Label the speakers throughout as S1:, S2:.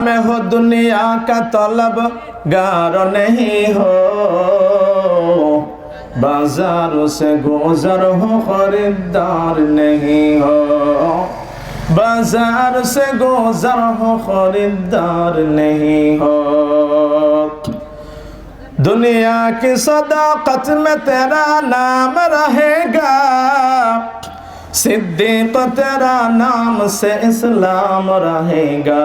S1: मैं हो दुनिया का तलबगार नहीं हो, बाजारों से गुजर हो खरीदार नहीं हो, बाजार से गुजर हो खरीदार नहीं हो। दुनिया की सदाकत में तेरा नाम रहेगा, सिद्दीक तेरा नाम से इस्लाम रहेगा,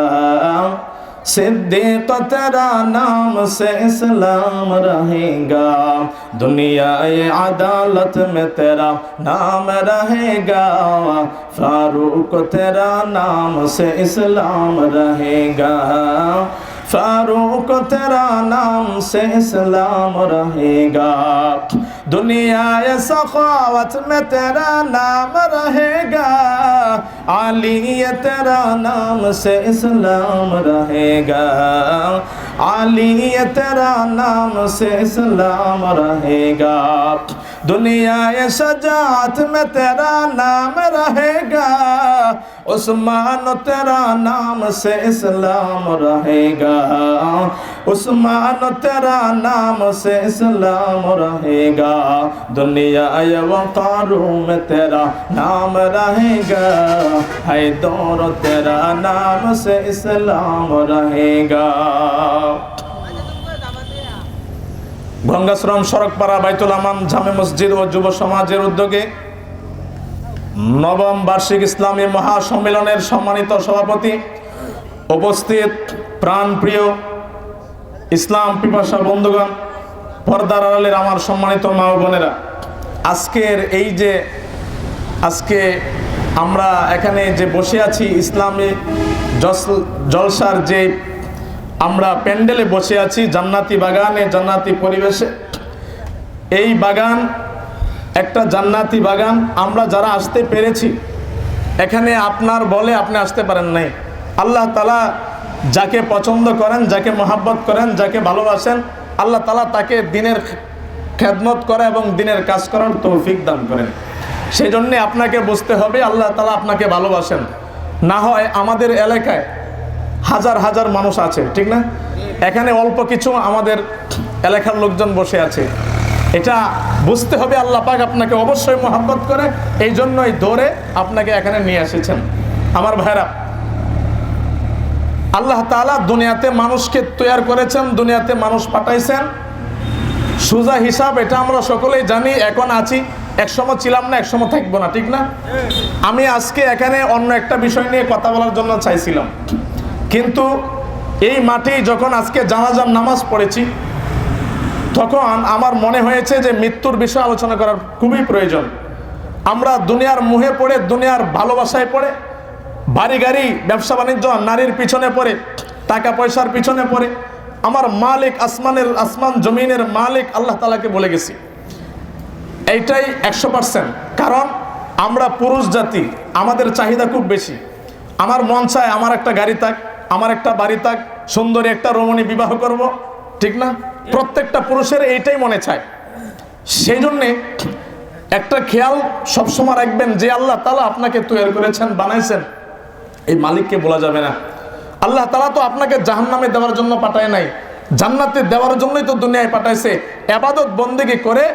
S1: सिद्दीक तेरा नाम से इस्लाम रहेगा। दुनिया अदालत में तेरा नाम रहेगा, फारूक तेरा नाम से इस्लाम रहेगा, फारूक तेरा नाम से इस्लाम रहेगा। दुनिया सखावत में तेरा नाम रहेगा, अली तेरा नाम से इस्लाम रहेगा, अली तेरा नाम से इस्लाम रहेगा। दुनिया सजात में तेरा नाम रहेगा, उस्मान तेरा नाम से इस्लाम रहेगा, उस्मान तेरा नाम से इस्लाम रहेगा। दुनिया वक़ारू में तेरा नाम रहेगा, हैदर तेरा नाम से इस्लाम रहेगा। গঙ্গাশ্রম সড়কপাড়া বাইতুল আমান জামে মসজিদ ও যুব সমাজের উদ্যোগে নবম বার্ষিক ইসলামী মহাসম্মেলনের সম্মানিত সভাপতি, উপস্থিত প্রাণপ্রিয় ইসলাম পিপাসা বন্ধুগণ, পর্দার আড়ালের আমার সম্মানিত মা ও বোনেরা, আজকে আমরা এখানে যে বসে আছি ইসলামী জলসার যে আমরা প্যান্ডেলে বসে আছি, জান্নাতি বাগানে, জান্নাতি পরিবেশে। এই বাগান একটা জান্নাতি বাগান। আমরা যারা আসতে পেরেছি এখানে আপনার বলে আপনি আসতে পারেন নাই। আল্লাহ তাআলা যাকে পছন্দ করেন, যাকে মহাব্বত করেন, যাকে ভালোবাসেন, আল্লাহ তাআলা তাকে দিনের খেদমত করা এবং দিনের কাজ করার তৌফিক দান করেন। সেই জন্যে আপনাকে বুঝতে হবে আল্লাহ তাআলা আপনাকে ভালোবাসেন। না হয় আমাদের এলাকায় হাজার হাজার মানুষ আছে, ঠিক না? এখানে অল্প কিছু আমাদের এলাকার লোকজন বসে আছে। এটা বুঝতে হবে আল্লাহ পাক আপনাকে অবশ্যই মহব্বত করে, এই জন্যই ধরে আপনাকে এখানে নিয়ে এসেছেন। আমার ভাইরা, আল্লাহ তাআলা দুনিয়াতে মানুষকে তৈরি করেছেন, দুনিয়াতে মানুষ পাঠাইছেন। সোজা হিসাব এটা আমরা সকলেই জানি। এখন আছি, একসময় ছিলাম না, একসময় থাকবো না, ঠিক না? আমি আজকে এখানে অন্য একটা বিষয় নিয়ে কথা বলার জন্য চাইছিলাম, কিন্তু এই মাঠে যখন আজকে জানাজার নামাজ পড়েছি তখন আমার মনে হয়েছে যে মৃত্যুর বিষয়ে আলোচনা করার খুবই প্রয়োজন। আমরা দুনিয়ার মুহে পড়ে, দুনিয়ার ভালোবাসায় পড়ে, বাড়ি গাড়ি, ব্যবসা বাণিজ্য, নারীর পিছনে পড়ে, টাকা পয়সার পিছনে পড়ে আমার মালিক, আসমান জমিনের মালিক আল্লাহ তাআলাকে বলে গেছি। এইটাই 100%। কারণ আমরা পুরুষ জাতি, আমাদের চাহিদা খুব বেশি। আমার মন চায় আমার একটা গাড়ি থাক, আমার একটা বাড়ি থাক, সুন্দরী একটা রমণী বিবাহ করব, ঠিক না? প্রত্যেকটা পুরুষের এইটাই মনে চায়। সেই জন্যে একটা খেয়াল সবসময় রাখবেন যে আল্লাহ তাআলা আপনাকে তৈরি করেছেন, বানাইছেন, এই মালিককে বলা যাবে না। আল্লাহ তাআলা তো আপনাকে জাহান্নামে দেওয়ার জন্য পাঠায় নাই, জান্নাতে দেওয়ার জন্যই তো দুনিয়ায় পাঠাইছে। ইবাদত বন্দেগী করে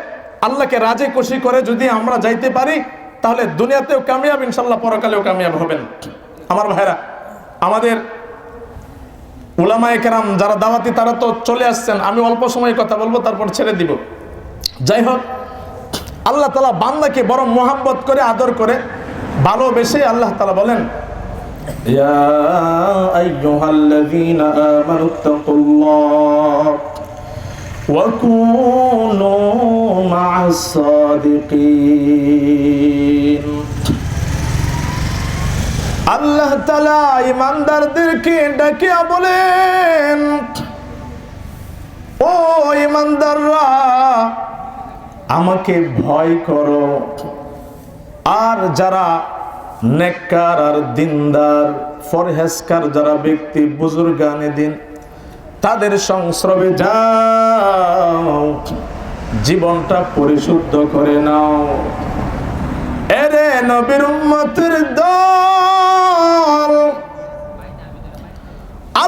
S1: আল্লাহকে রাজি খুশি করে যদি আমরা যাইতে পারি তাহলে দুনিয়াতেও কামিয়াব, ইনশাআল্লাহ পরকালেও কামিয়াব হবেন। আমার ভাইরা, আমাদের উলামায়ে কেরাম যারা দাওয়াতি তারা তো চলে আসছেন। আমি অল্প সময় কথা বলবো, তারপর ছেড়ে দিব। যাই হোক, আল্লাহ তাআলা বান্দাকে বড় মোহাব্বত করে, আদর করে, ভালোবেসে আল্লাহ তাআলা বলেন, ইয়া আইয়ুহাল্লাযীনা আমানুত্তাকুল্লাহ ওয়া কুনু মা'আস সাদিকিন। আল্লাহ তাআলা ইমানদারদেরকে ডাকিয়া বলেন, ও ইমানদাররা, আমাকে ভয় করো। আর যারা নেককার আর দিনদার, ফরহেজগার যারা ব্যক্তি, বুজুর্গানে দিন, তাদের সংস্রবে যাও, জীবনটা পরিশুদ্ধ করে নাও। এরে নবীর উম্মতের দল,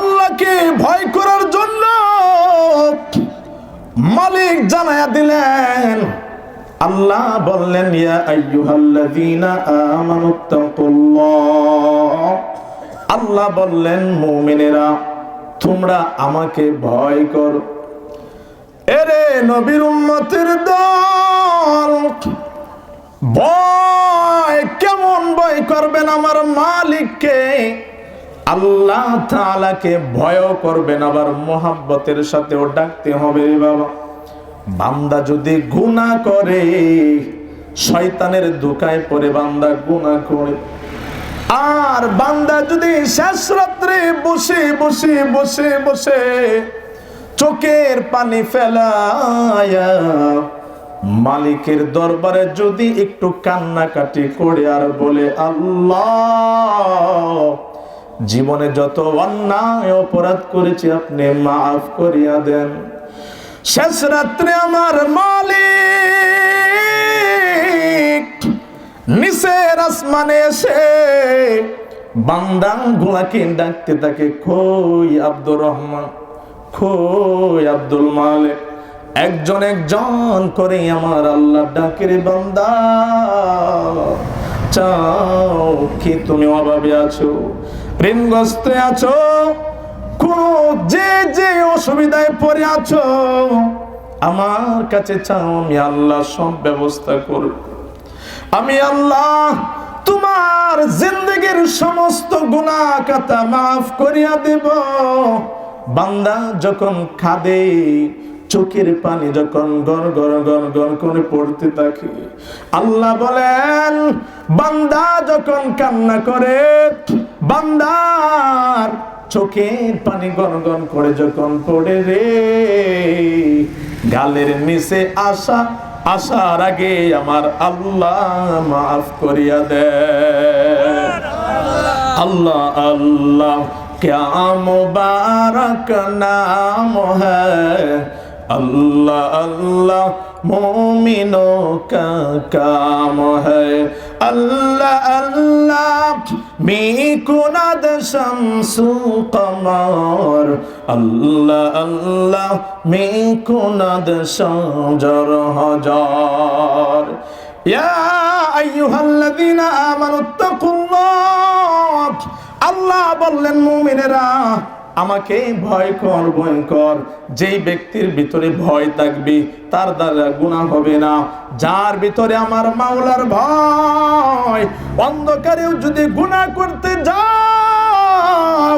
S1: আল্লাহকে ভয় করার জন্য মালিক জানায়া দিলেন। আল্লাহ বললেন, ইয়া আইয়ুহাল্লাযীনা আমানুত্তাকুল্লাহ, আল্লাহ বললেন মুমিনেরা তোমরা আমাকে ভয় করো। এরে নবীর উম্মতের দল, ভয় কেমন ভয় করবেন আমার মালিককে, আল্লাহ তাআলাকে ভয় করবেন, আবার মোহাব্বতের সাথেও ডাকতে হবে। বাবা, বান্দা যদি গুনাহ করে, শয়তানের ধোঁকায় পড়ে বান্দা গুনাহ করে, আর বান্দা যদি শেষ রাত্রে বসে বসে বসে বসে চোখের পানি ফেলায়া মালিকের দরবারে যদি একটু কান্নাকাটি করে আর বলে, আল্লাহ জীবনে যত অন্যায় অপরাধ করেছি আপনি মাফ করিয়া দেন, শেষ রাত্রে আমার মালিক নিচের আসমানে এসে বান্দা গুলাকে ডাকতে থাকে, কই আব্দুর রহমান, কই আব্দুল মালিক, একজন একজন করে আমার আল্লাহ ডাকে, রে বান্দা চাও কি তুমি অভাবে আছো, ঋণগ্রস্ত আছো, কোন যে যে অসুবিধায় পড়ে আছো আমার কাছে চাও, আমি আল্লাহ সব ব্যবস্থা করব। আমি আল্লাহ তোমার জিন্দেগীর সমস্ত গুনাহ খাতা মাফ করিয়া দেব। বান্দা যখন কাঁদে, চোখের পানি যখন গড় গড় গড় গড় করে পড়তে থাকে, আল্লাহ বলেন বান্দা যখন কান্না করে, বান্দার চোখের পানি গড় গড় করে যখন পড়ে রে, গালের নিচে আসার আগে আমার আল্লাহ মাফ করিয়া দেয়। আল্লাহ আল্লাহ क्या मुबारक नाम है, अल्लाह अल्लाह मोमिनों का काम है, अल्लाह अल्लाह मिकुनाद शम्सु कमर, अल्लाह अल्लाह मिकुनाद शजर हजार, या अय्युहल्लযীনা আমানুত্তাকুল্লাহ, আল্লাহ বললেন মুমিনেরা আমাকে ভয় কর, ভয় কর। যেই ব্যক্তির ভিতরে ভয় থাকবে তার দ্বারা গুনাহ হবে না। যার ভিতরে আমার মাওলার ভয়, অন্ধকারেও যদি গুনাহ করতে যাও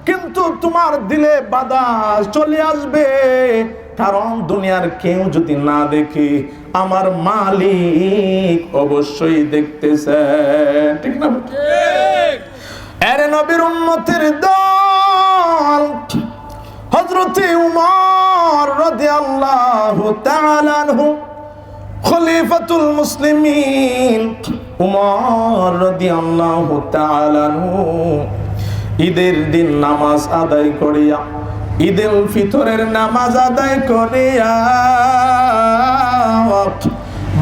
S1: কিন্তু তোমার দিলে বাধা চলে আসবে, কারণ দুনিয়ার কেউ যদি না দেখে আমার মালিক অবশ্যই দেখতেছে, ঠিক না? ঠিক। আরে নবীর উম্মতের দল, হযরতে উমর রাদিয়াল্লাহু তাআলা আনহু খলিফাতুল মুসলিমিন, উমর রাদিয়াল্লাহু তাআলা আনহু ঈদের দিন নামাজ আদায় করিয়া, ঈদুল ফিতরের নামাজ আদায় করিয়া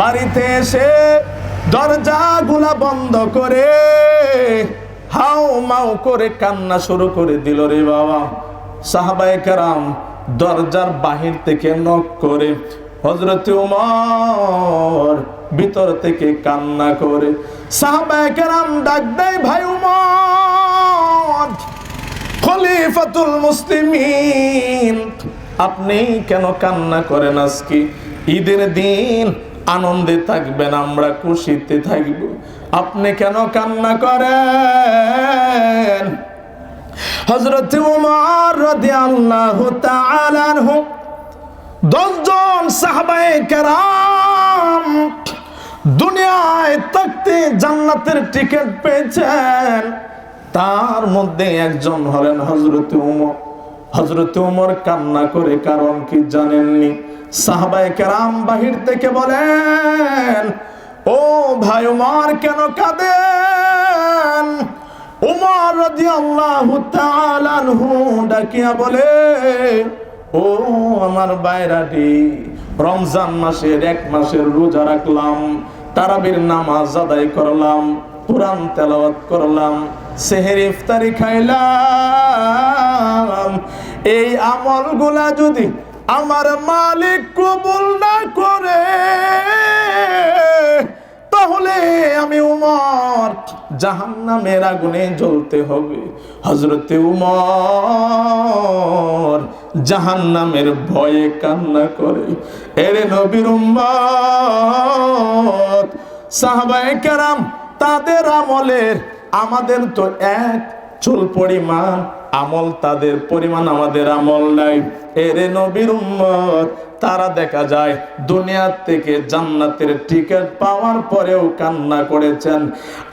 S1: বাড়িতে এসে দরজাগুলা বন্ধ করে হাউ মাউ করে কান্না শুরু করে দিল রে বাবা। সাহাবায়ে কেরাম দরজার বাহির থেকে নক করে, হযরত উমর ভিতর থেকে কান্না করে। সাহাবায়ে কেরাম ডাক দেয়, ভাই উমর খলিফাতুল মুসলিমিন, আপনি কেন কান্না করেন? আজকে ঈদের দিন, আনন্দে থাকবেন, আমরা খুশিতে থাকব, আপনি কেন কান্না করেন? হযরত উমর রাদিয়াল্লাহু তাআলা আনহু 10 জন সাহাবায়ে কেরাম দুনিয়ায় থাকতে জান্নাতের টিকিট পেয়েছেন, তার মধ্যে একজন হলেন হযরত উমর। হযরত উমর কান্না করে কারণ কি জানেননি? সাহাবায়ে কেরাম বাহির থেকে বলেন, ও ভাই উমর কেন কাঁদেন? উমর রাদিয়াল্লাহু তাআলা আনহু ডাকিয়া বলে, ও আমার ভাইরাটি, রমজান মাসের 1 মাসের রোজা রাখলাম, তারাবির নামাজ আদায় করলাম, কুরআন তেলাওয়াত করলাম, সেহেরি ইফতারি খাইলাম, এই আমলগুলা যদি আমার মালিক কবুল না করে তাহলে আমি উমর জাহান্নামের আগুনে জ্বলতে হবে। হযরতে উমর জাহান্নামের ভয়ে কান্না করে। এরে নবীর উম্মত, সাহাবায়ে কেরাম তাদের আমলের আমাদের তো এক চুল পরিমাণ আমল, তাদের পরিমাণ আমাদের আমল নাই। এরে নবীর উম্মত, তারা দেখা যায় দুনিয়া থেকে জান্নাতের টিকিট পাওয়ার পরেও কান্না করেছেন।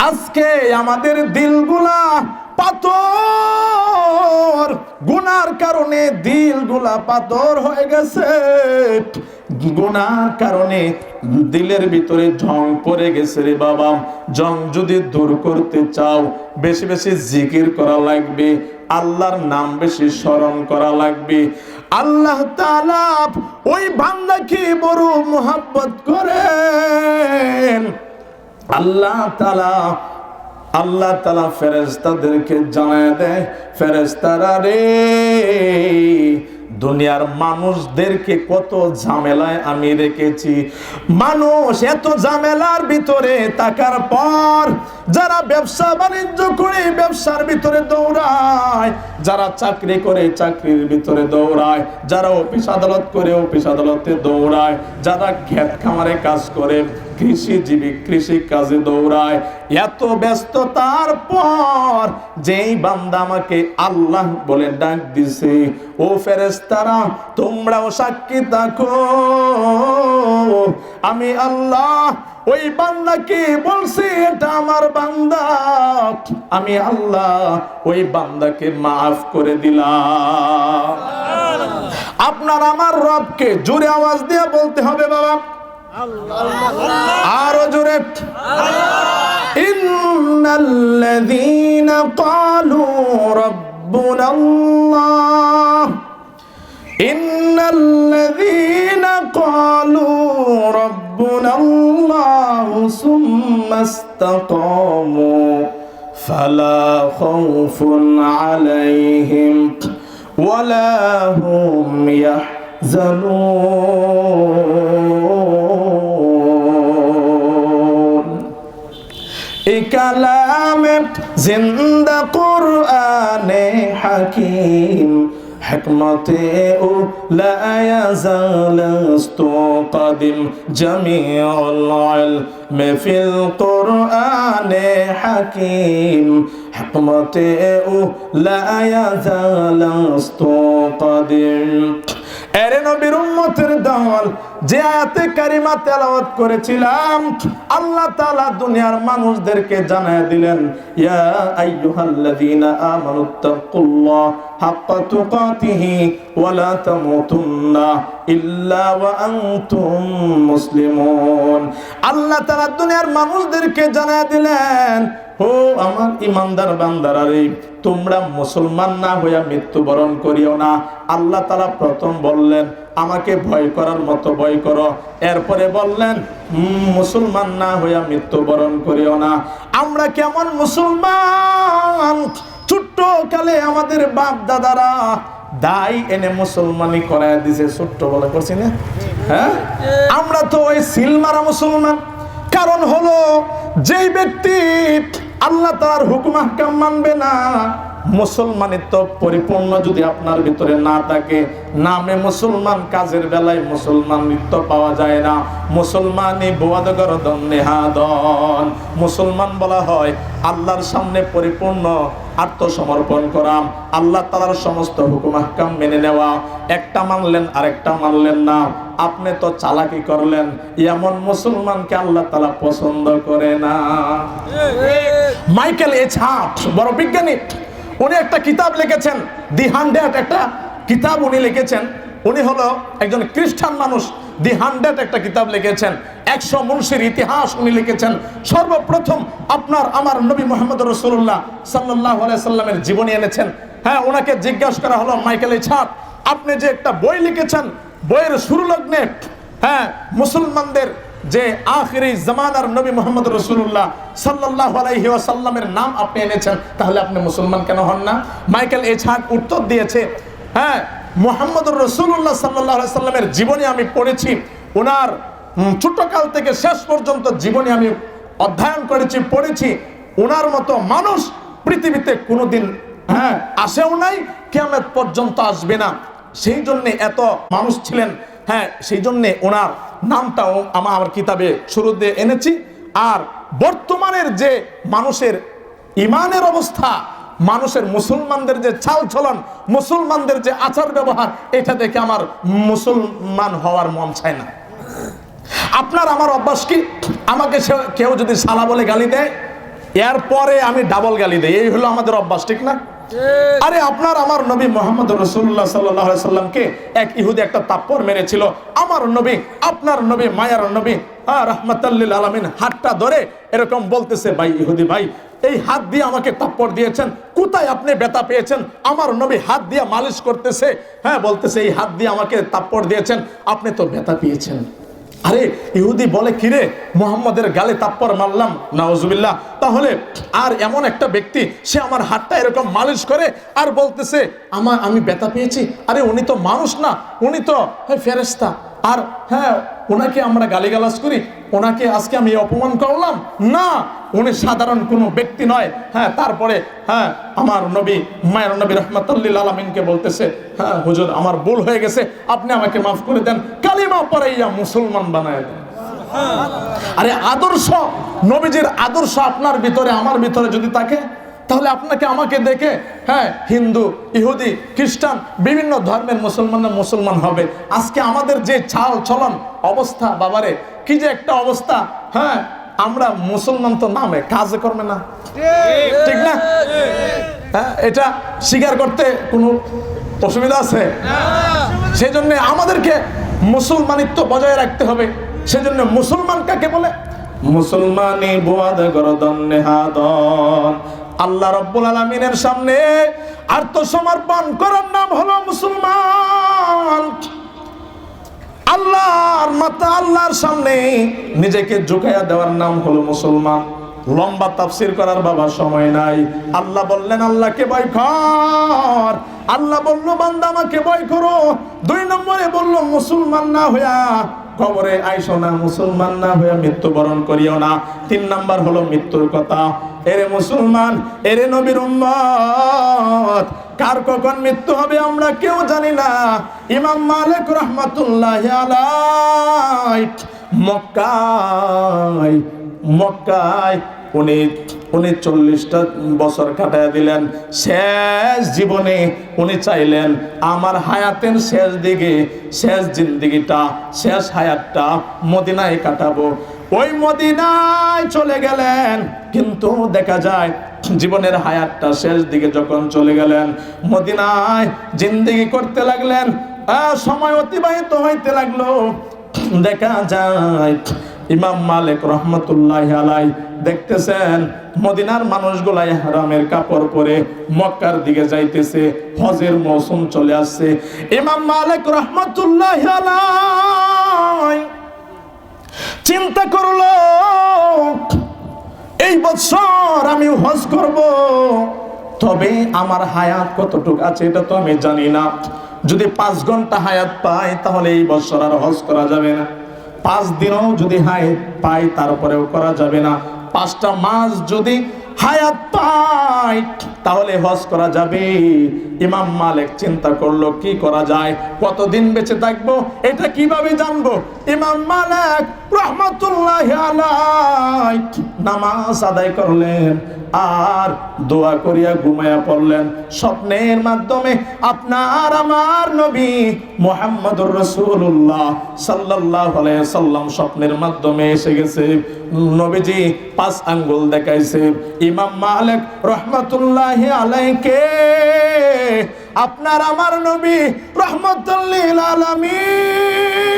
S1: আজকে আমাদের দিলগুলা পাথর, গুনার কারণে দিলগুলা পাথর হয়ে গেছে। গুনার কারণে দিলের ভিতরে জং পড়ে গেছে রে বাবা। জং যদি দূর করতে চাও, বেশি বেশি জিকির করা লাগবে, আল্লাহর নাম বেশি স্মরণ করা লাগবে। আল্লাহ তাআলা ওই বান্দাকে বড় মুহাব্বত করেন। আল্লাহ তাআলা ফেরেশতাদেরকে জানায় দেয়, ফেরেশতারা রে, দুনিয়ার মানুষদেরকে কত ঝামেলায় আমি রেখেছি। মানুষ এত ঝামেলার ভিতরে থাকার পর যারা ব্যবসা বাণিজ্য করে ব্যবসার ভিতরে দৌড়ায়, যারা চাকরি করে চাকরির ভিতরে দৌড়ায়, যারা অফিস আদালত করে অফিস আদালতে দৌড়ায়, যারা ক্ষেত খামারে কাজ করে কৃষিজীবী কৃষি কাজে দৌড়ায়, এত ব্যস্ততার পর যেই বান্দা আমাকে আল্লাহ বলে ডাক দিছে, ও ফেরেশতারা তোমরাও সাক্ষী থাকো, আমি আল্লাহ ওই বান্দাকে বলছি এটা আমার বান্দা, আমি আল্লাহ ওই বান্দাকে মাফ করে দিলাম। আপনার আমার রবকে জোরে আওয়াজ দিয়ে বলতে হবে বাবা, আরো জোরে। ইন্নাল্লাযীনা ক্বালু রাব্বুনাল্লাহ, ইন্নাল্লাযীনা ক্বালু রাব্বুনাল্লাহ সুম্মা ইসতাকামু ফালা খাউফুন আলাইহিম ওয়ালা হুম ইয়াহজানুন। এই কালামে জিন্দা কুরআনে হাকিম, হিকমতে ও লা ইয়াজালাস্তু কাদিম, জামিউল ইলমি ফিল কুরআনে হাকিম, হিকমতে ও লা ইয়াজালাস্তু কাদিম। এরে নবীর উম্মতের দল, যে আয়াতে কারিমা তেলাওয়াত করেছিলাম, আল্লাহ তাআলা দুনিয়ার মানুষদেরকে জানায় দিলেন, ইয়া আইয়ুহাল্লাযীনা আমানুত্তাকুল্লাহ হাক্কা তুকাতিহি ওয়া লা তামুতুন্না ইল্লা ওয়া আনতুম মুসলিমুন। আল্লাহ তাআলা দুনিয়ার মানুষদেরকে জানায় দিলেন, ও আমার ইমানদার বান্দারা রে, তোমরা মুসলমান না হইয়া মৃত্যুবরণ করিও না। আল্লাহ তাআলা প্রথম বললেন আমাকে ভয় করার মতো ভয় করো, এরপরে বললেন মুসলমান না হইয়া মৃত্যুবরণ করিও না। আমরা কেমন মুসলমান, ছোট্ট কালে আমাদের বাপ দাদারা দাই এনে মুসলমানি করায় দিছে, ছোট্ট বলে করছি না? হ্যাঁ, আমরা তো ওই সিলমারা মুসলমান। কারণ হলো যেই ব্যক্তি আল্লাহ তাআলার হুকুম আহকাম মানবে না, মুসলমানিত্ব পরিপূর্ণ যদি আপনার ভিতরে না থাকে, নামে মুসলমান, কাজের বেলায় মুসলমানিত্ব পাওয়া যায় না। মুসলমানই বুয়াদগরদন নেহাদন। মুসলমান বলা হয় আল্লাহর সামনে পরিপূর্ণ আত্মসমর্পণ করা, আল্লাহ তাআলার সমস্ত হুকুম আহকাম মেনে নেওয়া। একটা মানলেন আরেকটা মানলেন না, আপনি তো চালাকি করলেন, এমন মুসলমানকে আল্লাহ তাআলা পছন্দ করে না। মাইকেল এইচ হার্ট বড় বিজ্ঞানী, উনি একটা কিতাব লিখেছেন, দি 100 একটা কিতাব উনি লিখেছেন। উনি হলো একজন খ্রিস্টান মানুষ। দি 100 একটা কিতাব লিখেছেন, 100 মুন্সির ইতিহাস উনি লিখেছেন। সর্বপ্রথম আপনার আমার নবী মুহাম্মদ রাসূলুল্লাহ সাল্লাল্লাহু আলাইহি সাল্লামের জীবনী এনেছেন। হ্যাঁ, ওনাকে জিজ্ঞাসা করা হলো, মাইকেল এইচ হার্ট, আপনি যে একটা বই লিখেছেন, বইয়ের শুরু লগ্নে হ্যাঁ মুসলমানদের যে আখিরি জামানার নবী মুহাম্মদ রাসূলুল্লাহ সাল্লাল্লাহু আলাইহি ওয়াসাল্লামের নাম আপনি এনেছেন, তাহলে আপনি মুসলমান কেন হন না? মাইকেল এইচ হার্ট উত্তর দিয়েছে, হ্যাঁ, মুহাম্মদুর রাসূলুল্লাহ সাল্লাল্লাহু আলাইহি ওয়াসাল্লামের জীবনী আমি পড়েছি, ওনার ছোটকাল থেকে শেষ পর্যন্ত জীবনী আমি অধ্যয়ন করেছি, পড়েছি। ওনার মতো মানুষ পৃথিবীতে কোনোদিন আসেও নাই, কিয়ামত পর্যন্ত আসবে না। সেই জন্য এত মানুষ ছিলেন, হ্যাঁ, সেই জন্য ওনার নামটাও আমার কিতাবে শুরু দিয়ে এনেছি। আর বর্তমানের যে মানুষের ইমানের অবস্থা, মানুষের মুসলমানদের যে চাল চলন, মুসলমানদের যে আচার ব্যবহার, এটা দেখে আমার মুসলমান হওয়ার মন চায় না। আপনার আমার অভ্যাস কি, আমাকে কেউ যদি সালা বলে গালি দেয়, এরপরে আমি ডাবল গালি দেই, এই হলো আমাদের অভ্যাস, ঠিক না? আরে আপনার আমার নবী মুহাম্মদ রাসূলুল্লাহ সাল্লাল্লাহু আলাইহি সাল্লামকে এক ইহুদি একটা তাপ্পর মেরেছিল। আমার নবী, আপনার নবী, মায়ার নবী রাহমাতাল লিল আলামিন হাতটা ধরে এরকম বলতেছে, ভাই ইহুদি ভাই, এই হাত দিয়ে আমাকে তাপ্পর দিয়েছেন, কোথায় আপনি ব্যথা পেয়েছেন? আমার নবী হাত দিয়ে মালিশ করতেছে, হ্যাঁ, বলতেছে এই হাত দিয়ে আমাকে তাপ্পর দিয়েছেন, আপনি তো ব্যথা পেয়েছেন। আরে ইহুদি বলে, কিরে মুহাম্মদের গালে তাপ্পর মারলাম, নাউজুবিল্লাহ। তাহলে আর এমন একটা ব্যক্তি, সে আমার হাতটা এরকম মালিশ করে আর বলতেছে আমি ব্যথা পেয়েছি। আরে উনি তো মানুষ না, উনি তো ফেরেশতা। আর হ্যাঁ, ওনাকে আমরা গালিগালাজ করি, ওনাকে আজকে আমি অপমান করলাম না, উনি সাধারণ কোনো ব্যক্তি নয়। হ্যাঁ, তারপরে হ্যাঁ, আমার নবী, মায়ের নবী রাহমাতুল লিল আলামিনকে বলতেছে, হ্যাঁ হুজুর, আমার ভুল হয়ে গেছে, আপনি আমাকে মাফ করে দেন, কালিমা পড়াইয়া মুসলমান বানায় দেন। আরে আদর্শ, নবীজির আদর্শ আপনার ভিতরে আমার ভিতরে যদি থাকে, তাহলে আপনাকে আমাকে দেখে হ্যাঁ, হিন্দু, ইহুদি, খ্রিস্টান, বিভিন্ন ধর্মের মুসলমানরা মুসলমান হবে। আজকে আমাদের যে চাল চলন অবস্থা, বাবারে কি যে একটা অবস্থা, হ্যাঁ, আমরা মুসলমান তো নামে কাজ করবে না, ঠিক না? হ্যাঁ, এটা স্বীকার করতে কোনো অসুবিধা আছে? সেই জন্য আমাদেরকে মুসলমানিত্ব বজায় রাখতে হবে। সেজন্য মুসলমান কাকে বলে? মুসলমানি বুয়াদ গরদন নেহাদন। আল্লাহ রাব্বুল আলামিনের সামনে আত্মসমর্পণ করার নাম হলো মুসলমান। আল্লাহর মাতা, আল্লাহর সামনে নিজেকে ঝুঁকাইয়া দেওয়ার নাম হলো মুসলমান। লম্বা তাফসীর করার বাবা সময় নাই। আল্লাহ বললেন আল্লাহকে ভয় কর। আল্লাহ বলল বান্দা আমাকে ভয় করো। 2 নম্বরে বলল মুসলমান না হইয়া কবরে আইসো না, মুসলমান না হইয়া মৃত্যুবরণ করিও না। 3 নাম্বার হলো মৃত্যুর কথা। এরে মুসলমান, এরে নবীর উম্মত, কার কখন মৃত্যু হবে আমরা কেউ জানি না। ইমাম মালিক রাহমাতুল্লাহি আলাইহি মক্কায় উনি 40টা বছর কাটায় দিলেন। শেষ জীবনে উনি চাইলেন আমার হায়াতের শেষ দিকে, শেষ জিন্দেগিটা, শেষ হায়াতটা মদিনায় কাটাবো। ওই মদিনায় চলে গেলেন, কিন্তু দেখা যায় জীবনের হায়াতটা শেষ দিকে যখন চলে গেলেন, মদিনায় জিন্দেগি করতে লাগলেন, সময় অতিবাহিত হইতে লাগলো। দেখা যায় ইমাম মালিক রাহমাতুল্লাহি আলাইহি দেখতেছেন মদিনার মানুষগুলা ইহরামের কাপড় পরে মক্কার দিকে যাইতেছে, হজের মৌসুম চলে আসছে। ইমাম মালিক রাহমাতুল্লাহি আলাইহি চিন্তা করলো, এই বছর আমি হজ করব, তবে আমার হায়াত কতটুকু আছে এটা তো আমি জানি না। যদি 5 ঘন্টা হায়াত পাই তাহলে এই বছর আর হজ করা যাবে না। 5 দিনও যদি হায়াত পাই তারপরেও করা যাবে না। 5টা মাস যদি হায়াত পাই তাহলে হজ করা যাবে। ইমাম মালিক চিন্তা করলো কি করা যায়, কতদিন বেঁচে থাকবো এটা কিভাবে জানবো। ইমাম মালিক রাহমাতুল্লাহি আলাইহি নামাজ আদায় করলেন আর দোয়া করিয়া ঘুমায়া পড়লেন। স্বপ্নের মাধ্যমে আপনার আমার নবী মুহাম্মদুর রাসূলুল্লাহ সাল্লাল্লাহু আলাইহি সাল্লাম স্বপ্নের মাধ্যমে এসে গেছে। নবীজি 5 আঙ্গুল দেখাইছে। ইমাম মালিক রাহমাতুল্লাহি আলাইহিকে আপনার আমার নবী রাহমাতুল লিল আলামিন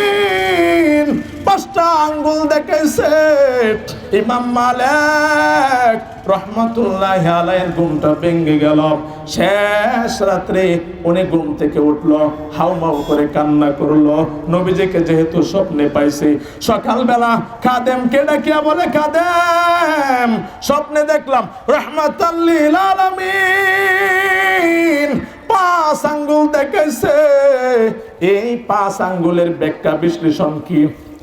S1: 5টা আঙ্গুল দেখাইছে। ইমাম মালিক রহমাতুল্লাহি আলাইহির ঘুমটা ভেঙে গেল। শেষ রাত্রে উনি ঘুম থেকে উঠলো, হাউমাউ করে কান্না করলো। নবীজিকে যেহেতু স্বপ্নে পাইছে, সকালবেলা খাদেমকে ডাকিয়া বলে, খাদেম স্বপ্নে দেখলাম রাহমাতাল লিল আলামিন 5 আঙ্গুল দেখাইছে। এই 5 আঙ্গুলের ব্যাখ্যা বিশ্লেষণ কি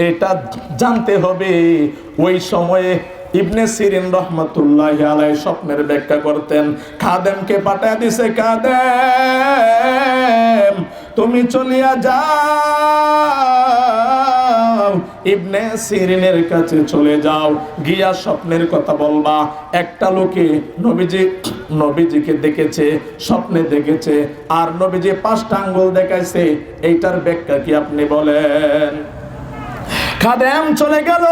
S1: এটা জানতে হবে। ওই সময়ে ইবনে সিরিন রহমাতুল্লাহি আলাইহি স্বপ্নের ব্যাখ্যা করতেন। খাদেমকে পাঠায় দিছে, খাদেম তুমি চলিয়া যাও, ইবনে সিরিনের কাছে চলে যাও, গিয়া স্বপ্নের কথা বলবা। একটা লোকে নবীজিকে দেখেছে, স্বপ্নে দেখেছে, আর নবীজি 5টা আঙ্গুল দেখাইছে, এইটার ব্যাখ্যা কি আপনি বলেন। খাদেম চলে গেল।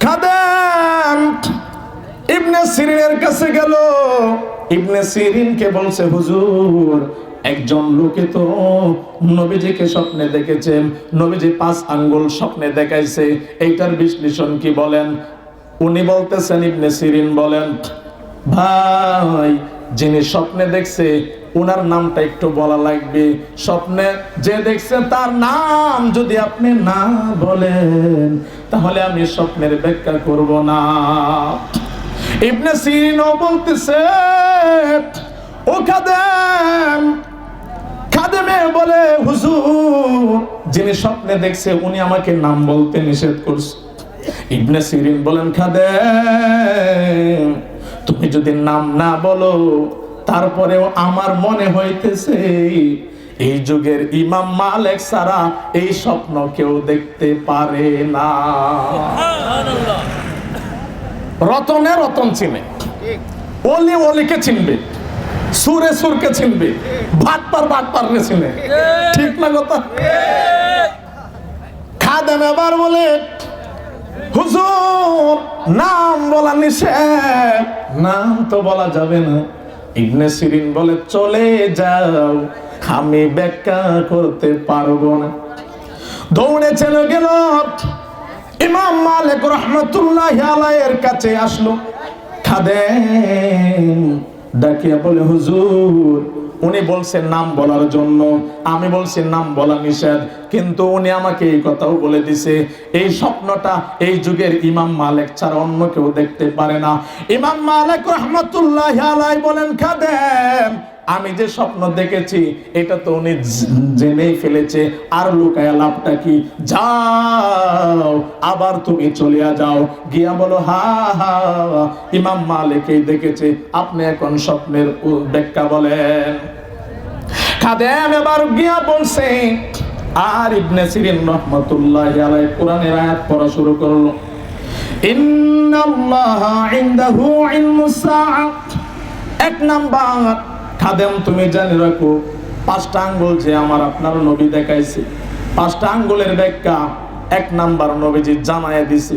S1: খাদেম ইবনে সিরিনের কাছে গেল। ইবনে সিরিনকে বলছে, হুজুর একজন লোকে তো নবীজিকে স্বপ্নে দেখেছেন, নবীজি 5 আঙ্গুল স্বপ্নে দেখাইছে, এইটার বিশ্লেষণ কি বলেন। উনি বলতেছেন, ইবনে সিরিন বলেন, ভাই যিনি স্বপ্নে দেখছে ওনার নামটা একটু বলা লাগবে। স্বপ্নে যে দেখছে তার নাম যদি আপনি না বলেন তাহলে আমি স্বপ্নের ব্যাখ্যা করব না। ইবনে সিরিনও বলতেছে, ও খাদেম। খাদেমে বলে, হুজুর যিনি স্বপ্নে দেখছে উনি আমাকে নাম বলতে নিষেধ করছে। ইবনে সিরিন বলেন, খাদেম তুমি যদি নাম না বলো তারপরেও আমার মনে হইতেছে এই যুগের ইমাম মালিক ছাড়া এই স্বপ্ন কেউ দেখতে পারে না। রতনে রতন চিনে, অলি অলিকে চিনবে, সুরে সুরকে চিনবে, বাটপার চিনে, ঠিক না কথা? খাদেম এবার বলে, হুজুর নাম বলা নিষেধ, নাম তো বলা যাবে না। ইবনে সিরিন বলে, চলে যাও, আমি ব্যাখ্যা করতে পারবো না। দৌড়ে চলে গেল, ইমাম মালিক রহমাতুল্লাহি আলাইহির কাছে আসলো। খাদেম ডাকিয়া বলে, হুজুর উনি বলছেন নাম বলার জন্য, আমি বলছি নাম বলা নিষেধ, কিন্তু উনি আমাকে এই কথাও বলে দিছে এই স্বপ্নটা এই যুগের ইমাম মালিক ছাড়া অন্য কেউ দেখতে পারে না। ইমাম মালিক রাহমাতুল্লাহি আলাইহি বলেন, খাদেম আমি যে স্বপ্ন দেখেছি এটা তো উনি জেনেই ফেলেছে, আর লুকায়া লাভটা কি? যাও আবার তুমি চলিয়া যাও, গিয়া বলো হা হা ইমাম মালিকই দেখেছে, আপনি এখন স্বপ্নের ব্যাখ্যা বলেন। খাদেম এবার গিয়া বলছে, আর ইবনে সিরিন রাহমাতুল্লাহি আলাইহি কোরআনের আয়াত পড়া শুরু করলো, ইন্নাল্লাহা ইনদাহু ইলমুস সাআ। 1 নাম্বার, খাদেম তুমি জানি রাখো 5টা আঙ্গুল যে আমার আপনার নবী দেখাইছে, 5টা আঙ্গুলের ব্যাখ্যা 1 নাম্বার নবীজি জানায় দিছে,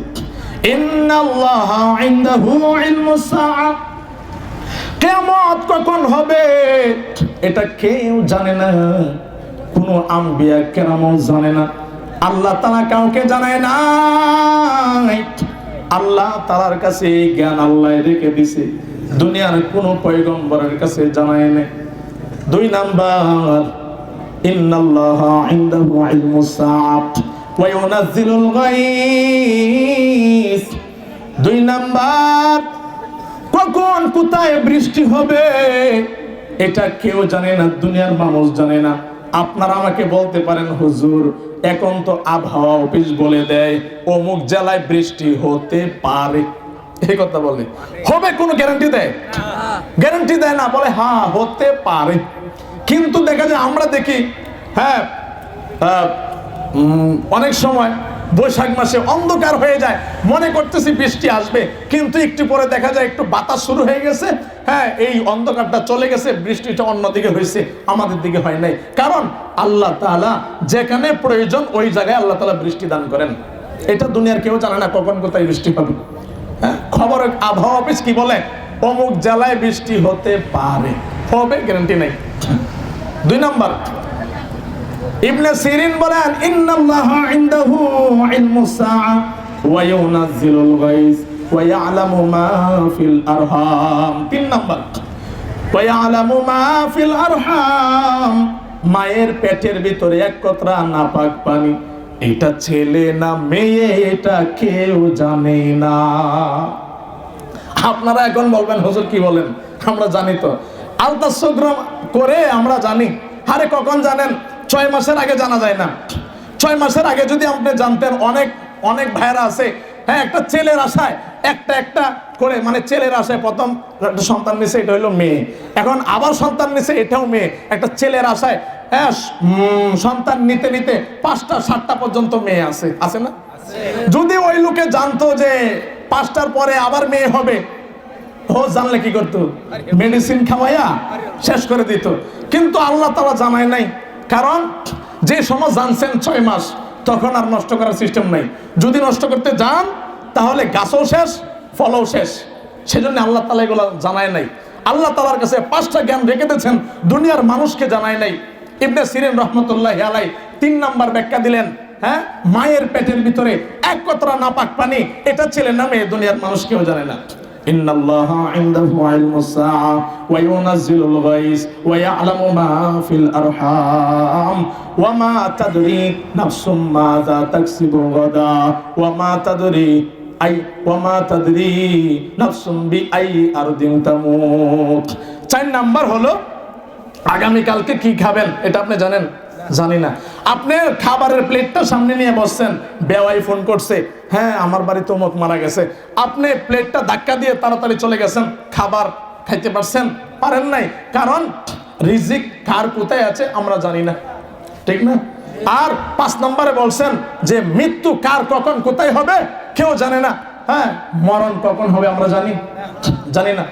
S1: ইন্নাল্লাহা ইনদাহু ইলমুস সাআ। কিয়ামত কখন হবে এটা কেউ জানে না, কোনো আম্বিয়া কেরামও জানে না, আল্লাহ তাআলা কাউকে জানায় না। আল্লাহ তাআলার কাছে এই জ্ঞান আল্লাহ রেখে দিছে, দুনিয়ার কোনো পয়গম্বরের কাছে জানায় না। 2 নাম্বার, ইন্নাল্লাহা ইনদাহু ইলমুস সাআ ওয়া ইউনাজ্জিলুল গায়স। 2 নাম্বার, কখন কোথায় বৃষ্টি হবে এটা কেউ জানে না, দুনিয়ার মানুষ জানে না। আপনারা আমাকে বলতে পারেন, হুজুর এখন তো আবহাওয়া অফিস বলে দেয় অমুক জেলায় বৃষ্টি হতে পারে, এই কথা বলে হবে, কোনো গ্যারান্টি দেয়? গ্যারান্টি দেয় না, বলে হ্যাঁ হতে পারে। কিন্তু দেখা যায় আমরা দেখি, হ্যাঁ অনেক সময় বৈশাখ মাসে অন্ধকার হয়ে যায়, মনে করতেছি বৃষ্টি আসবে, কিন্তু একটু পরে দেখা যায় একটু বাতাস শুরু হয়ে গেছে, হ্যাঁ এই অন্ধকারটা চলে গেছে, বৃষ্টিটা অন্যদিকে হয়েছে, আমাদের দিকে হয় নাই। কারণ আল্লাহ তাআলা যেখানে প্রয়োজন ওই জায়গায় আল্লাহ তাআলা বৃষ্টি দান করেন। এটা দুনিয়ার কেউ জানে না কখন কোথায় বৃষ্টি হবে। হ্যাঁ খবর আবহাওয়া অফিস কি বলে, অমুক জেলায় বৃষ্টি হতে পারে, হবে গ্যারান্টি নেই। 2 নাম্বার, ইবনে সিরিন বলেন ইন্নাল্লাহা ইনদাহু ইলমুস সাআ ওয়া ইউনাজ্জিলুল গায়স ওয়া ইয়ালামু মা ফিল আরহাম। 3 নাম্বার, ওয়া ইয়ালামু মা ফিল আরহাম, মায়ের পেটের ভিতরে এক কতরা নাপাক পানি, এটা ছেলে না মেয়ে এটা কেউ জানে না। আপনারা এখন বলবেন হুজুর কি বলেন, আমরা জানি তো, আলতাসগ্রাম করে আমরা জানি। আরে কখন জানেন? 6 মাসের আগে জানা যায় না। 6 মাসের আগে যদি আপনি জানতেন, অনেক অনেক ভাইরা আছে, হ্যাঁ, একটা ছেলের আশায় একটা করে, মানে ছেলের আশায় প্রথম একটা সন্তান নিছে, এটা হলো মেয়ে, এখন আবার সন্তান নিছে, এটাও মেয়ে, একটা ছেলের আশায়, হ্যাঁ, সন্তান নিতে নিতে 5টা 7টা পর্যন্ত মেয়ে আছে না? যদি ওই লোকে জানতো যে 5টার পরে আবার মেয়ে হবে, ও জানলে কি করতো? মেডিসিন খাওয়াইয়া শেষ করে দিত। কিন্তু আল্লাহ তাআলা জানায় নাই, কারণ যে সময় জানছেন 6 মাস, তখন আর নষ্ট করার সিস্টেম নাই। যদি নষ্ট করতে যান তাহলে গাছও শেষ, ফলও শেষ। সেজন্য আল্লাহ তাআলা এগুলো জানায় নাই। আল্লাহ তাআলার কাছে 5টা জ্ঞান রেখে দিয়েছেন, দুনিয়ার মানুষকে জানায় নাই। ইবনে সিরিন রাহমাতুল্লাহি আলাইহি 3 নাম্বার ব্যাখ্যা দিলেন, হ্যাঁ, মায়ের পেটের ভিতরে এক কতরা নাপাক পানি, এটা ছেলে না মেয়ে দুনিয়ার মানুষ কেউ জানে না। ইন্নাল্লাহা ইনদাহু ইলমুস সাআ ওয়া ইউনাজ্জিলুল গায়স ওয়া ইয়ালামু মা ফিল আরহাম ওয়া মা তাদরি নাফসুম মাযা তাকসিবু গাদা ওয়া মা তাদরি নাফসুম বিআই আরদিন তামুত। 4 নাম্বার হলো আগামীকালকে কি খাবেন, এটা আপনি জানেন? জানি না। আপনি খাবারের প্লেটটা সামনে নিয়ে বসছেন, বেওয়াই ফোন করছে, হ্যাঁ আমার বাড়িতে অমুক মারা গেছে, আপনি প্লেটটা ধাক্কা দিয়ে তাড়াতাড়ি চলে গেছেন, খাবার খাইতে পারছেন? পারেন নাই, কারণ রিজিক কার কোথায় আছে আমরা জানি না, ঠিক না? আর 5 নম্বরে বলছেন যে মৃত্যু কার কখন কোথায় হবে কেউ জানে না। হ্যাঁ, মরণ কখন হবে আমরা জানি না।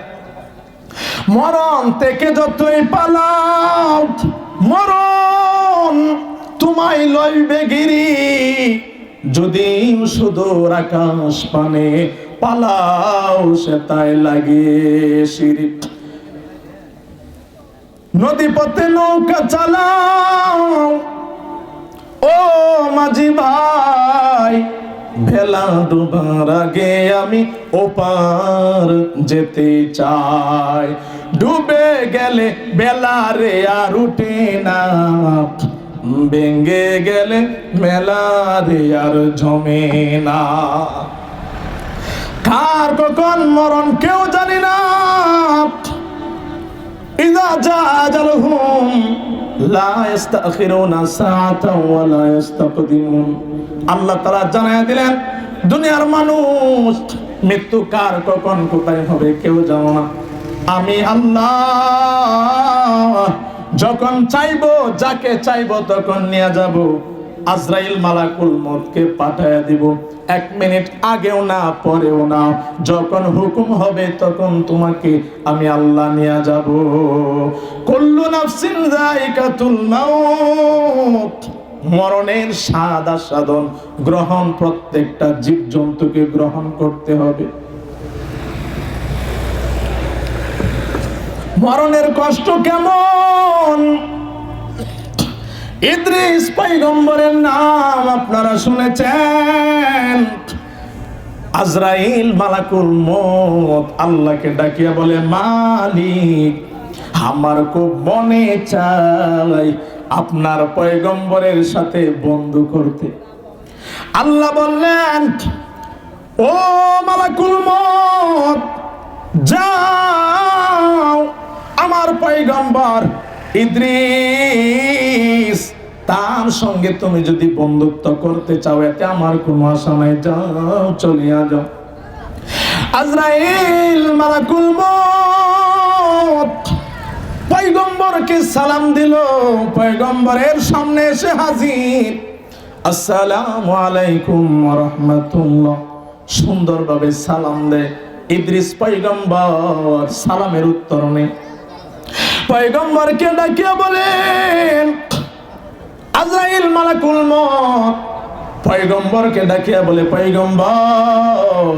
S1: মরণ থেকে যতই পালাও, মরণ তোমায় লইবে গিরি, যদি সুদূর আকাশ পানে পালাও সে তাই লাগে সিঁড়ি। নদী পথে নৌকা চালাও ও মাঝি ভাই, ভেলা ডুবার আগে আমি ওপার যেতে চাই, ডুবে গেলে বেলা রে আর উঠে না, ভেঙে গেলে মেলা রে আর জমে না। কার কখন মরণ কেউ জানি না। ইযা জা আজালুহুম লা ইস্তাখিরুনা সাআতাও ওয়া লা ইস্তাকদিমুন। আল্লাহ তাআলা জানায়া দিলেন, দুনিয়ার মানুষ মৃত্যু কার কখন কোথায় হবে কেউ জানো না। আমি আল্লাহ যখন চাইবো, যাকে চাইবো তখন নিয়ে যাব। আজরাইল মালাকুল মউতকে পাঠায়া দিব, 1 মিনিট আগেও না পরেও না, যখন হুকুম হবে তখন তোমাকে আমি আল্লাহ নিয়ে যাব। কুল্লু নাফসিন যায়িকাতুল মাউত, মরণের স্বাদ আস্বাদন গ্রহণ প্রত্যেকটা জীবজন্তুকে গ্রহণ করতে হবে। মরণের কষ্ট কেমন? ইদ্রিস পয়গম্বরের নাম আপনারা শুনেছেন। আজরাইল মালাকুল মউত আল্লাহকে ডাকিয়া বলে, মালিক আমার খুব মনে চাই আপনার পয়গম্বরের সাথে বন্ধু করতে। আল্লাহ বললেন, ও মালাকুল মউত যাও, আমার পয়গম্বর ইদ্রিস তার সঙ্গে তুমি যদি বন্ধুত্ব করতে চাও, এতে আমার কোনো আশা নাই, যাও চলিয়া যাও। আজরাইল মালাকুল মউত পয়গম্বরকে সালাম দিল, পয়গম্বরের সামনে এসে হাজির। আসসালামু আলাইকুম ওয়া রাহমাতুল্লাহ, সুন্দরভাবে সালাম দেয়। ইদ্রিস পয়গম্বর সালামের উত্তর নেই। পয়গম্বরকে ডাকিয়া বলেন, আজরাইল মালাকুল মউত পয়গম্বরকে ডাকিয়া বলে, পয়গম্বর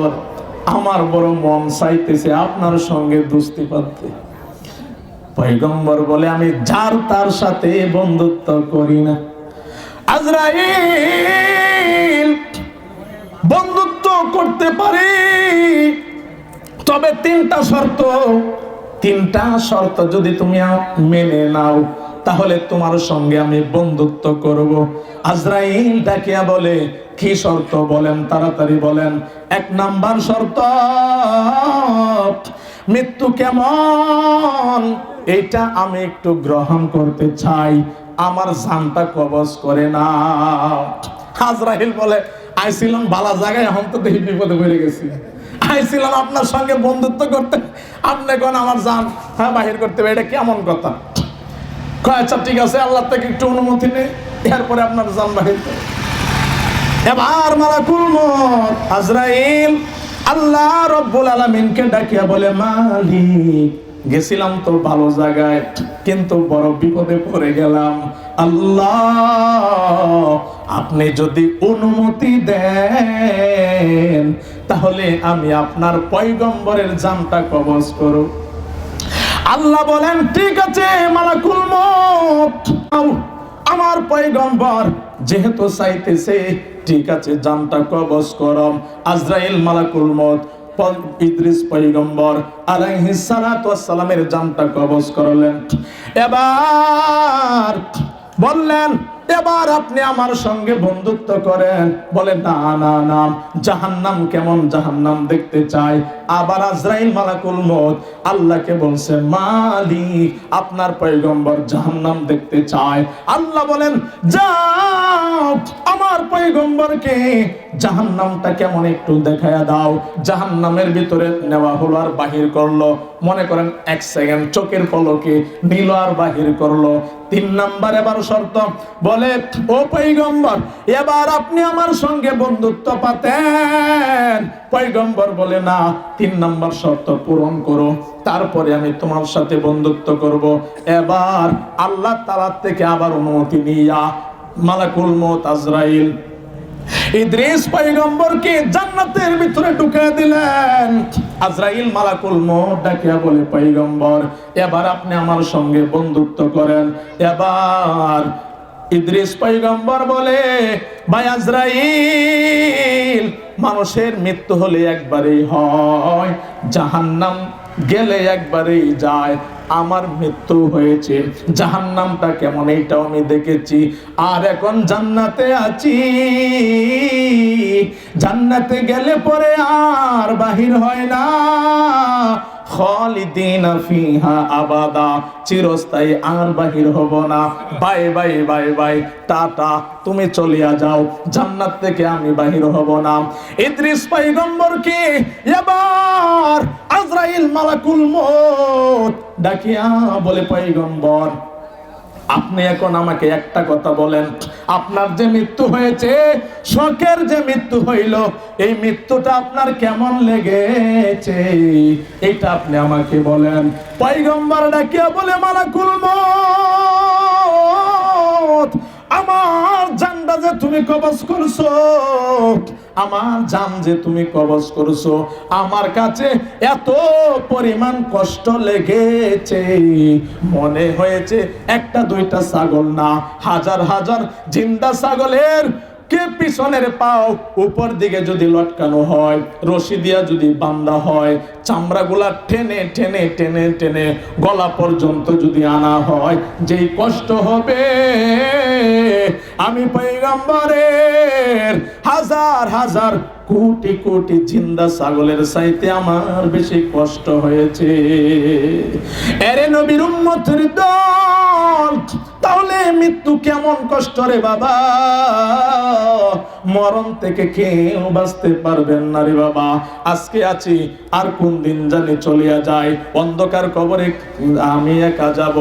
S1: আমার বড় মন চাইতেছে আপনার সঙ্গে দোস্তি করতে। পয়গম্বর বলে, আমি যার তার সাথে বন্ধুত্ব করি না, আজরাইল বন্ধুত্ব করতে পারি, তবে তিনটা শর্ত যদি তুমি মেনে নাও তাহলে তোমার সঙ্গে আমি বন্ধুত্ব করব। আজরাইল ডাকিয়া বলে, কি শর্ত বলেন, তাড়াতাড়ি বলেন। 1 নাম্বার শর্ত, মৃত্যু কেমন এটা আমি একটু গ্রহণ করতে চাই, আমার জানটা কবজ করে না। আজরাইল বলে, আইছিলাম বালা জায়গায়, এখন তো দেখি বিপদে পড়ে গেছি। আইছিলাম আপনার সঙ্গে বন্ধুত্ব করতে, আপনি কোন আমার জান বাহির করতে হবে, এটা কেমন কথা? আচ্ছা ঠিক আছে, আল্লাহ থেকে একটু অনুমতি নেই, এরপরে আপনার জান বাহির করে। এবার মালাকুল মউত আজরাইল আল্লাহ রব্বুল আলামিনকে ডাকিয়া বলে, মালিক গেছিলাম তো ভালো জায়গায়, কিন্তু বড় বিপদে পড়ে গেলাম। আল্লাহ আপনি যদি অনুমতি দেন তাহলে আমি আপনার পয়গম্বরের জানটা কবজ করব। আল্লাহ বলেন, ঠিক আছে মালাকুল মউত, আমার পয়গম্বর যেহেতু চাইতেছে, ঠিক আছে জানটা কবজ করম। আজরাইল মালাকুল মউত ইদ্রিস পয়গম্বর আলাইহিস সালাতু ওয়াস সালামের জানটা কবজ করলেন। এবার বললেন, এবার আপনি আমার সঙ্গে বন্ধুত্ব করেন। বলে, না না না, জাহান্নাম কেমন জাহান্নাম দেখতে চাই। আবার আজরাইল মালাকুল মউত আল্লাহকে বলছে, মালিক আপনার পয়গম্বর জাহান্নাম দেখতে চায়। আল্লাহ বলেন, যাও আমার পয়গম্বরকে জাহান্নামটা কেমন একটু দেখায়া দাও। জাহান্নামের ভিতরে নেওয়া হলো আর বাহির করলো, মনে করেন 1 সেকেন্ড চোখের পলকে নিল আর বাহির করলো। 3 নাম্বার এবার শর্ত, বলে, ও পয়গম্বর এবার আপনি আমার সঙ্গে বন্ধুত্ব পাতেন। পয়গম্বর বলে, না 3 নাম্বার শর্ত পূরণ করো, তারপরে আমি তোমার সাথে বন্ধুত্ব করব। এবার আল্লাহ তাআলা থেকে আবার অনুমতি নিয়া মালাকুল মউত আজরাইল ইদ্রিস পয়গম্বরকে জান্নাতের ভিতরে ঢুকিয়ে দিলেন। আজরাইল মালাকুল মউত ডাকিয়া বলে, পয়গম্বর এবার আপনি আমার সঙ্গে বন্ধুত্ব করেন। এবার ইদ্রিস পয়গম্বর বলে, ভাই আজরাইল, মানুষের মৃত্যু হলে একবারেই হয়, জাহান্নাম গেলে একবারেই যায়। আমার মৃত্যু হয়েছে, জাহান্নামটা কেমন এইটাও আমি দেখেছি, আর এখন জান্নাতে আছি। জান্নাতে গেলে পরে আর বাহির হয় না, খালিদিনা ফিহা আবাদা, চিরস্থায়ী আর বাহির হব না। Bye bye bye bye, tata, তুমি চলিয়া যাও, জান্নাত থেকে আমি বাহির হব না। ইদ্রিস পয়গম্বরকে এবার আজরাইল মালাকুল মউত ডাকিয়া বলে, পয়গম্বর আপনি এখন আমাকে একটা কথা বলেন, আপনার যে মৃত্যু হয়েছে, শোকের যে মৃত্যু হইল, এই মৃত্যুটা আপনার কেমন লেগেছে এটা আপনি আমাকে বলেন। পয়গম্বর ডাকিয়া বলে, মালাকুল মউত আমার জানটা যে তুমি কবজ করছো, আমার জান যে তুমি কবজ করছো, আমার কাছে এত পরিমাণ কষ্ট লেগেছে, মনে হয়েছে একটা দুইটা ছাগল না, হাজার হাজার জিন্দা ছাগলের কে পিছনের পাও উপর দিকে যদি লটকানো হয়, রশি দিয়া যদি বান্ধা হয়, চামড়াগুলা টেনে টেনে টেনে টেনে গলা পর্যন্ত যদি আনা হয়, যেই কষ্ট হবে, আমি পয়গম্বরের হাজার হাজার কোটি কোটি জিন্দা ছাগলের চাইতে আমার বেশি কষ্ট হয়েছে। এরে নবীর উম্মতের দল, তাহলে মৃত্যু কেমন কষ্ট রে বাবা, মরণ থেকে কেউ বাঁচতে পারবেন না রে বাবা। আজকে আছি, আর কোন দিন জানি চলিয়া যায়, অন্ধকার কবরে আমি একা যাব।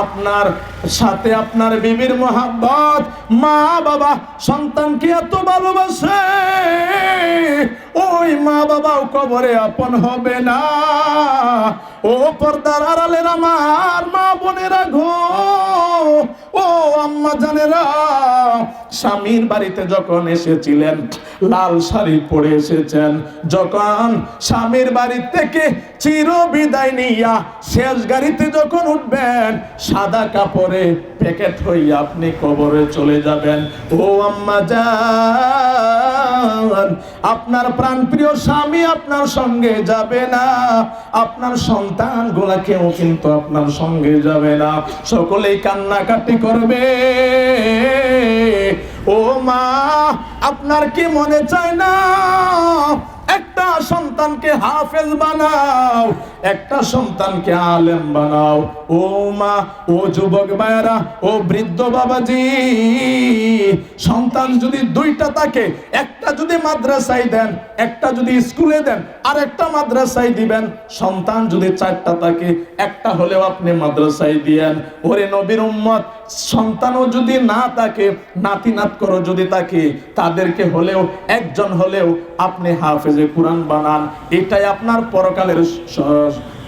S1: আপনার সাথে আপনার বিবির মহাব্বত, মা বাবা সন্তানকে এত ভালোবাসে, ওই মা বাবাও কবরে আপন হবে না। ও পর্দার আড়ালের আমার মা বোনেরা গো, ও আম্মা জানেরা, স্বামীর বাড়িতে যখন এসেছিলেন লাল শাড়ি পরে এসেছেন, যখন স্বামীর বাড়ি থেকে চির বিদায় নিয়া শেষ গাড়িতে যখন উঠবেন সাদা কাপড়ে প্যাকেট হয়ে আপনি কবরে চলে যাবেন। ও আম্মা জান, আপনার প্রাণপ্রিয় স্বামী আপনার সঙ্গে যাবে না, আপনার সন্তানগুলা কেউ কিন্তু আপনার সঙ্গে যাবে না, সকলেই কান্নাকাটি করবে। ও মা, আপনার কি মনে চায় না একটা সন্তানকে হাফেজ বানাও, একটা সন্তানকে আলেম বানাও? ও মা, ও যুবক ভাইরা, ও বৃদ্ধ বাবাজি, সন্তান যদি দুইটা থাকে, একটা যদি মাদ্রাসায় দেন, একটা যদি স্কুলে দেন, আর একটা মাদ্রাসায় দিবেন। সন্তান যদি চারটা থাকে, একটা হলেও আপনি মাদ্রাসায় দিয়েন। ওরে নবীর উম্মত, সন্তানও যদি না থাকে, নাতি নাত করো যদি থাকে, তাদেরকে হলেও একজন হলেও আপনি হাফেজে কোরআন বানান। এটাই আপনার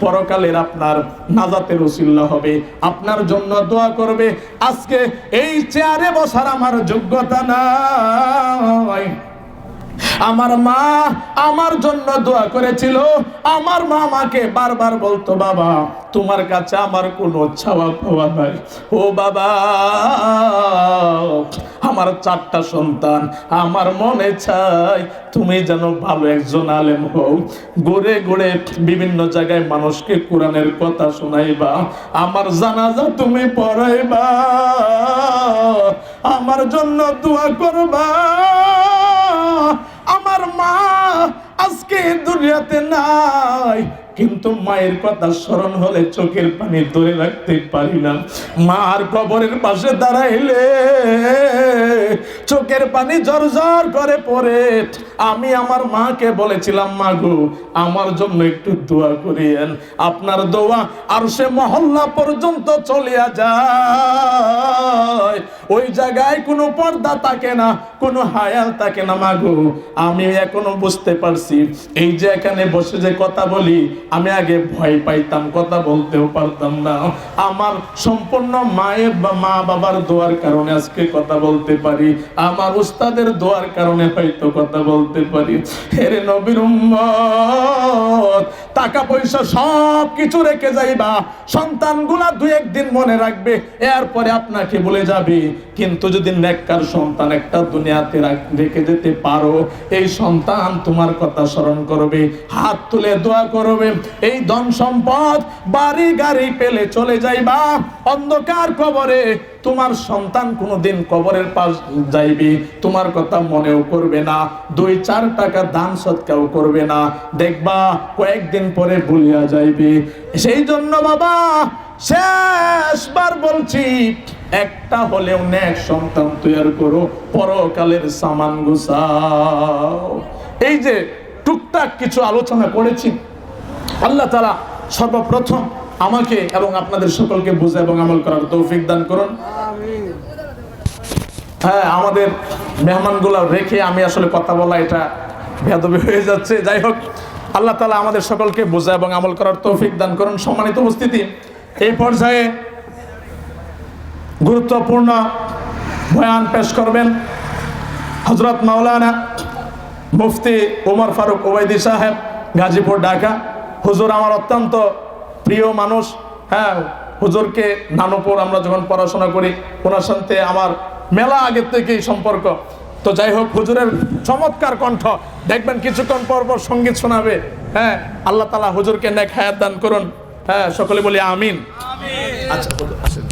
S1: পরকালের আপনার নাজাতের ওসিলা হবে, আপনার জন্য দোয়া করবে। আজকে এই চেয়ারে বসার আমার যোগ্যতা নাই। আমার মা আমার জন্য দোয়া করেছিল, আমার মা আমাকে বারবার বলতো, বাবা তোমার কাছে আমার কোনো চাওয়া পাওয়া নাই। ও বাবা, আমার চারটা সন্তান, আমার মনে চাই তুমি যেন ভালো একজন আলেম হও, ঘুরে ঘুরে বিভিন্ন জায়গায় মানুষকে কোরআনের কথা শোনাইবা, আমার জানাজা তুমি পড়াইবা, আমার জন্য দোয়া করবা। আমার মা আজকে দুনিয়াতে নাই, কিন্তু মায়ের কথা স্মরণ হলে চোখের পানি ধরে রাখতে পারি না। মার কবরের পাশে দাঁড়াইলে চোখের পানি ঝরঝর করে পড়ে। আমি আমার মাকে বলেছিলাম, মা গো আমার জন্য একটু দোয়া করিয়েন। আপনার দোয়া আর সে মহল্লা পর্যন্ত চলিয়া যায়, ওই জায়গায় কোনো পর্দা থাকে না, কোনো হায়াল থাকে না। মা গো আমি এখনো বুঝতে পারছি, এই যে এখানে বসে যে কথা বলি, আমি আগে ভয় পাইতাম, কথা বলতেও পারতাম না। আমার সম্পূর্ণ মায়ের বা মা বাবার দোয়ার কারণে আজকে কথা বলতে পারি, আমার উস্তাদের দোয়ার কারণে হয়তো কথা বলতে পারি। হেরে নবীর উম্মত, টাকা পয়সা সব কিছু রেখে যাইবা, সন্তানগুলা দুই একদিন মনে রাখবে, এরপরে আপনাকে বলে যাবে। কিন্তু যদি নেককার সন্তান একটা দুনিয়াতে রেখে যেতে পারো, এই সন্তান তোমার কথা স্মরণ করবে, হাত তুলে দোয়া করবে। এই ধন সম্পদ বাড়ি গাড়ি পেলে চলে যাইবা, অন্ধকার কবরে তোমার সন্তান কোনোদিন কবরের পাশ যাইবে, তোমার কথা মনেও করবে না, 2-4 টাকা দান সৎকাও করবে না, দেখবা কয়েকদিন পরে ভুলিয়া যাইবে। সেই জন্য বাবা শেষবার বলছি, একটা হলেও নেক সন্তান তৈরি করো, পরকালের সামান গুছাও। এই যে টুকটাক কিছু আলোচনা করেছি, আল্লাহ তাআলা সর্বপ্রথম আমাকে এবং আপনাদের সকলকে বুঝা এবং আমল করার তৌফিক দান করুন। হ্যাঁ, আমাদের মেহমানগুলো রেখে আমি আসলে কথা বলা এটা বেয়াদবি হয়ে যাচ্ছে। যাই হোক, আল্লাহ তাআলা আমাদের সকলকে বুঝা এবং আমল করার তৌফিক দান করুন। সম্মানিত উপস্থিতি, এই পর্যায়ে গুরুত্বপূর্ণ বয়ান পেশ করবেন হযরত মাওলানা মুফতি ওমর ফারুক ওবাইদি সাহেব, গাজীপুর, ঢাকা। হুজুর আমার অত্যন্ত প্রিয় মানুষ। হ্যাঁ, হুজুরকে নানুপুর আমরা যখন পড়াশোনা করি, ওনার সাথে আমার মেলা আগের থেকেই সম্পর্ক। তো যাই হোক, হুজুরের চমৎকার কণ্ঠ, দেখবেন কিছুক্ষণ পর পর সঙ্গীত শোনাবে। হ্যাঁ, আল্লাহ তাআলা হুজুরকে নেক হায়াত দান করুন। হ্যাঁ, সকলে বলি আমিন। আচ্ছা, আসেন।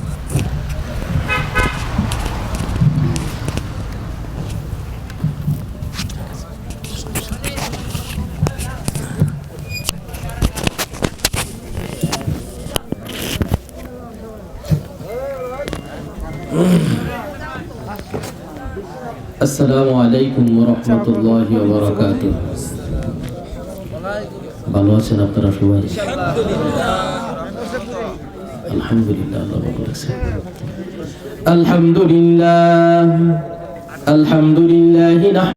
S2: আসসালামু আলাইকুম ওয়া রাহমাতুল্লাহি ওয়া বারাকাতুহু। ভালো আছেন আপনারা সবাই? আলহামদুলিল্লাহ, আল্লাহ ভালো রাখছেন। আলহামদুলিল্লাহ, আলহামদুলিল্লাহ।